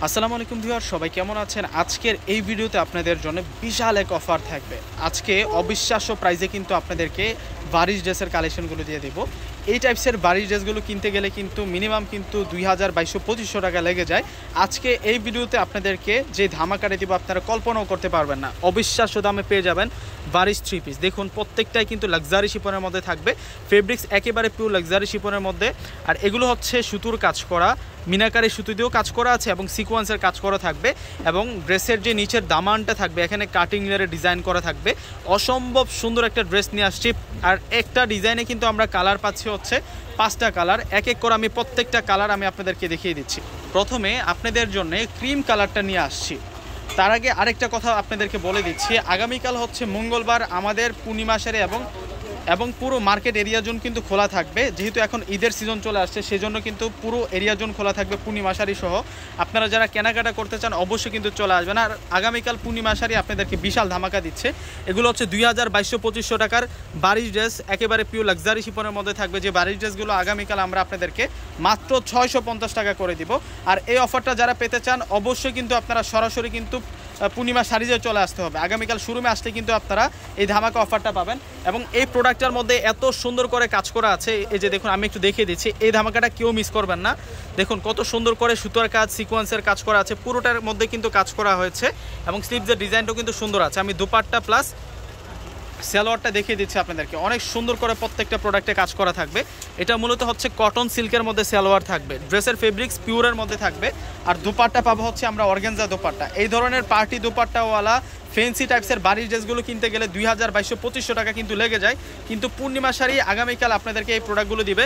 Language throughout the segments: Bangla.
আসসালামু আলাইকুম ভিউয়ার, সবাই কেমন আছেন? আজকের এই ভিডিওতে আপনাদের জন্য বিশাল এক অফার থাকবে। আজকে অবিশ্বাস্য প্রাইসে কিন্তু আপনাদেরকে বারিশ ড্রেসের কালেকশনগুলো দিয়ে দেবো। এই টাইপসের বারিশ ড্রেসগুলো কিনতে গেলে কিন্তু মিনিমাম কিন্তু 2000-2200-2500 টাকা লেগে যায়। আজকে এই ভিডিওতে আপনাদেরকে যে ধামাকাটা দিব আপনারা কল্পনাও করতে পারবেন না। অবিশ্বাস্য দামে পেয়ে যাবেন বারিশ থ্রি পিস। দেখুন প্রত্যেকটাই কিন্তু লাক্সারি শিপনের মধ্যে থাকবে, ফেব্রিক্স একেবারে পিওর লাক্সারি শিপনের মধ্যে। আর এগুলো হচ্ছে সুতোর কাজ করা, মিনাকারি সুতো দিয়েও কাজ করা আছে এবং সিকোয়েন্সের কাজ করা থাকবে। এবং ড্রেসের যে নিচের দামানটা থাকবে এখানে কাটিং লেয়ারে ডিজাইন করা থাকবে। অসম্ভব সুন্দর একটা ড্রেস নিয়ে আসছি। আর একটা ডিজাইনে কিন্তু আমরা কালার পাচ্ছি হচ্ছে 5টা কালার। এক এক করে আমি প্রত্যেকটা কালার আমি আপনাদেরকে দেখিয়ে দিচ্ছি। প্রথমে আপনাদের জন্য ক্রিম কালারটা নিয়ে আসছি। তার আগে আরেকটা কথা আপনাদেরকে বলে দিচ্ছি, আগামীকাল হচ্ছে মঙ্গলবার, আমাদের পূর্ণিমা সারে এবং পুরো মার্কেট এরিয়া জোন কিন্তু খোলা থাকবে। যেহেতু এখন ঈদের সিজন চলে আসছে সেজন্য কিন্তু পুরো এরিয়া জোন খোলা থাকবে পূর্ণিমা শাড়ি সহ। আপনারা যারা কেনাকাটা করতে চান অবশ্যই কিন্তু চলে আসবেন। আর আগামীকাল পূর্ণিমা শাড়ি আপনাদেরকে বিশাল ধামাকা দিচ্ছে। এগুলো হচ্ছে 2200-2500 টাকার বারিশ ড্রেস, একেবারে পিওর লাক্সারি শিপনের মধ্যে থাকবে। যে বারিশ ড্রেসগুলো আগামীকাল আমরা আপনাদেরকে মাত্র 650 টাকা করে দিব। আর এই অফারটা যারা পেতে চান অবশ্যই কিন্তু আপনারা সরাসরি কিন্তু পূর্ণিমা শাড়িতে চলে আসতে হবে। আগামীকাল শোরুমে আসলে কিন্তু আপনারা এই ধামাকা অফারটা পাবেন। এবং এই প্রোডাক্টটার মধ্যে এত সুন্দর করে কাজ করা আছে, এই যে দেখুন আমি একটু দেখিয়ে দিচ্ছি, এই ধামাকাটা কেউ মিস করবেন না। দেখুন কত সুন্দর করে সুতোর কাজ, সিকোয়েন্সের কাজ করা আছে, পুরোটার মধ্যে কিন্তু কাজ করা হয়েছে। এবং স্লিভসের ডিজাইনটাও কিন্তু সুন্দর আছে। আমি দুপাট্টা প্লাস সালোয়ারটা দেখিয়ে দিচ্ছি আপনাদেরকে। অনেক সুন্দর করে প্রত্যেকটা প্রোডাক্টে কাজ করা থাকবে। এটা মূলত হচ্ছে কটন সিল্কের মধ্যে সালোয়ার থাকবে, ড্রেসের ফেব্রিক্স পিওরের মধ্যে থাকবে। আর দুপাট্টা পাবো হচ্ছে আমরা অর্গানজা দুপাট্টা। এই ধরনের পার্টি দুপাট্টাওয়ালা ফ্যান্সি টাইপসের বারিশ ড্রেসগুলো কিনতে গেলে 2200-2500 টাকা কিন্তু লেগে যায়। কিন্তু পূর্ণিমা শাড়ি আগামীকাল আপনাদেরকে এই প্রোডাক্টগুলো দিবে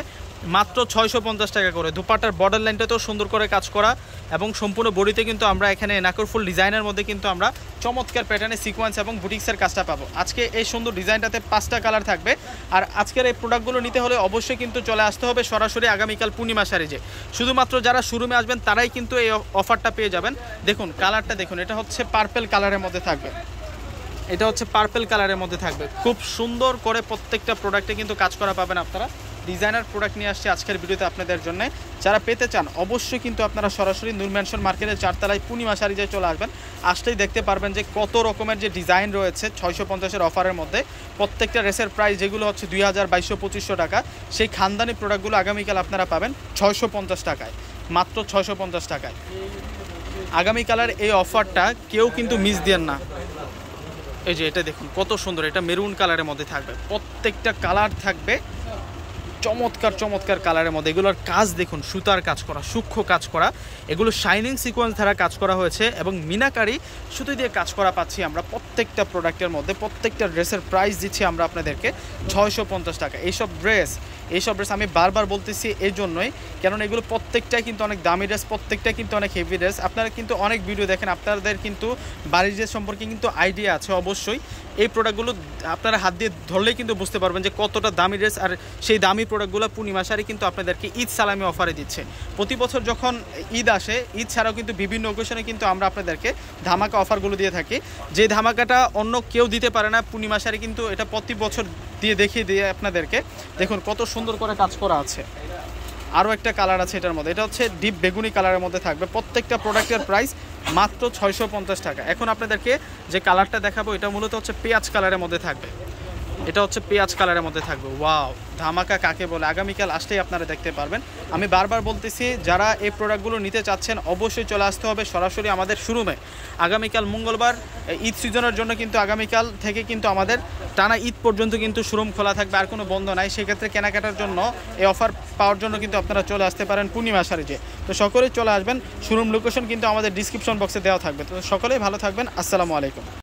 মাত্র 650 টাকা করে। দুপাট্টার বর্ডার লাইনটাতেও সুন্দর করে কাজ করা এবং সম্পূর্ণ বডিতে কিন্তু আমরা এখানে নাকরফুল ডিজাইনের মধ্যে কিন্তু আমরা চমৎকার প্যাটার্নে সিকোয়েন্স এবং বুটিক্সের কাজটা পাবো। আজকে এই সুন্দর ডিজাইনটাতে 5টা কালার থাকবে। আর আজকের এই প্রোডাক্টগুলো নিতে হলে অবশ্যই কিন্তু চলে আসতে হবে সরাসরি আগামীকাল পূর্ণিমা শাড়িজে। শুধুমাত্র যারা শোরুমে আসবেন তারাই কিন্তু এই অফারটা পেয়ে যাবেন। দেখুন কালারটা দেখুন, এটা হচ্ছে পার্পেল কালারের মধ্যে থাকবে। এটা হচ্ছে পার্পেল কালারের মধ্যে থাকবে। খুব সুন্দর করে প্রত্যেকটা প্রোডাক্টে কিন্তু কাজ করা পাবেন আপনারা। ডিজাইনার প্রোডাক্ট নিয়ে আসছে আজকের ভিডিওতে আপনাদের জন্য। যারা পেতে চান অবশ্যই কিন্তু আপনারা সরাসরি নূর ম্যানশন মার্কেটের 4 তলায় পূর্ণিমা শাড়িতে চলে আসবেন। আসলেই দেখতে পারবেন যে কত রকমের যে ডিজাইন রয়েছে 650-এর অফারের মধ্যে। প্রত্যেকটা ড্রেসের প্রাইস যেগুলো হচ্ছে 2200-2200-2500 টাকা, সেই খানদানি প্রোডাক্টগুলো আগামীকাল আপনারা পাবেন 650 টাকায়, মাত্র 650 টাকায়। আগামীকালের এই অফারটা কেউ কিন্তু মিস দেন না। এই যে এটা দেখুন কত সুন্দর, এটা মেরুন কালারের মধ্যে থাকবে। প্রত্যেকটা কালার থাকবে চমৎকার চমৎকার কালারের মধ্যে। এগুলোর কাজ দেখুন, সুতার কাজ করা, সূক্ষ্ম কাজ করা, এগুলো শাইনিং সিকোয়েন্স দ্বারা কাজ করা হয়েছে এবং মিনাকারি সুতো দিয়ে কাজ করা পাচ্ছি আমরা প্রত্যেকটা প্রোডাক্টের মধ্যে। প্রত্যেকটা ড্রেসের প্রাইস দিচ্ছি আমরা আপনাদেরকে 650 টাকা। এইসব ড্রেস আমি বারবার বলতেছি এই জন্যই, কারণ এগুলো প্রত্যেকটাই কিন্তু অনেক দামি ড্রেস, প্রত্যেকটাই কিন্তু অনেক হেভি ড্রেস। আপনারা কিন্তু অনেক ভিডিও দেখেন, আপনাদের কিন্তু বাড়ির ড্রেস সম্পর্কে কিন্তু আইডিয়া আছে অবশ্যই। এই প্রোডাক্টগুলো আপনারা হাত দিয়ে ধরলেই কিন্তু বুঝতে পারবেন যে কতটা দামি ড্রেস। আর সেই দামি প্রোডাক্টগুলো পূর্ণিমা শাড়ি কিন্তু আপনাদেরকে ঈদ সালামি অফারে দিচ্ছে। প্রতি বছর যখন ঈদ আসে, ঈদ ছাড়াও কিন্তু বিভিন্ন অকেশনে কিন্তু আমরা আপনাদেরকে ধামাকা অফারগুলো দিয়ে থাকি। যে ধামাকাটা অন্য কেউ দিতে পারে না, পূর্ণিমা শাড়ি কিন্তু এটা প্রতি বছর দেখিয়ে দিয়ে আপনাদেরকে। দেখুন কত সুন্দর করে কাজ করা আছে। আরও একটা কালার আছে এটার মধ্যে, এটা হচ্ছে ডিপ বেগুনি কালারের মধ্যে থাকবে। প্রত্যেকটা প্রোডাক্টের প্রাইস মাত্র 650 টাকা। এখন আপনাদেরকে যে কালারটা দেখাবো এটা মূলত হচ্ছে পেঁয়াজ কালারের মধ্যে থাকবে। এটা হচ্ছে পেঁয়াজ কালারের মধ্যে থাকবে। ওয়াও, ধামাকা কাকে বলে আগামীকাল আসলেই আপনারা দেখতে পারবেন। আমি বারবার বলতেছি, যারা এই প্রোডাক্টগুলো নিতে চাচ্ছেন অবশ্যই চলে আসতে হবে সরাসরি আমাদের শোরুমে। আগামীকাল মঙ্গলবার ঈদ সিজনের জন্য কিন্তু আগামীকাল থেকে কিন্তু আমাদের টানা ঈদ পর্যন্ত কিন্তু শোরুম খোলা থাকবে, আর কোনো বন্ধ নাই। সেক্ষেত্রে কেনাকাটার জন্য এই অফার পাওয়ার জন্য কিন্তু আপনারা চলে আসতে পারেন পূর্ণিমা শাড়িতে। তো সকলেই চলে আসবেন। শোরুম লোকেশন কিন্তু আমাদের ডিসক্রিপশন বক্সে দেওয়া থাকবে। তো সকলেই ভালো থাকবেন। আসসালামু আলাইকুম।